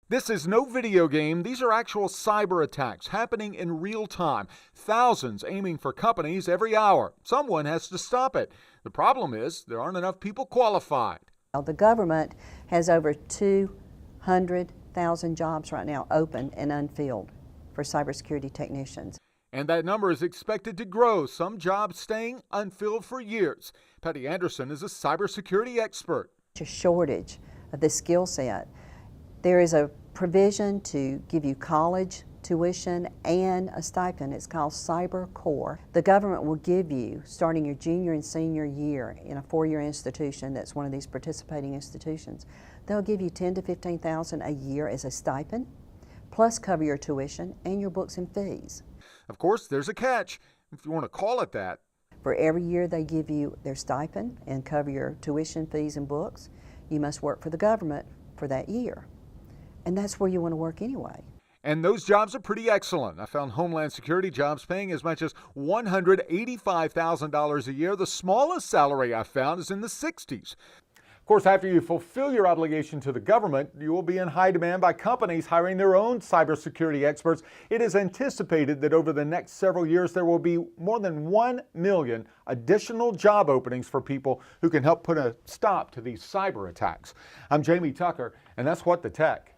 This is no video game. These are actual cyber attacks happening in real time. Thousands aiming for companies every hour. Someone has to stop it. The problem is there aren't enough people qualified. The government has over 200,000 jobs right now open and unfilled for cybersecurity technicians. And that number is expected to grow, some jobs staying unfilled for years. Patty Anderson is a cybersecurity expert. A shortage of the skill set. There is a provision to give you college tuition and a stipend. It's called Cyber Core. The government will give you, starting your junior and senior year in a four-year institution that's one of these participating institutions, they'll give you $10,000 to $15,000 a year as a stipend, plus cover your tuition and your books and fees. Of course, there's a catch, if you want to call it that. For every year they give you their stipend and cover your tuition, fees, and books, you must work for the government for that year. And that's where you want to work anyway. And those jobs are pretty excellent. I found Homeland Security jobs paying as much as $185,000 a year. The smallest salary I found is in the 60s. Of course, after you fulfill your obligation to the government, you will be in high demand by companies hiring their own cybersecurity experts. It is anticipated that over the next several years, there will be more than 1 million additional job openings for people who can help put a stop to these cyber attacks. I'm Jamie Tucker, and that's What the Tech.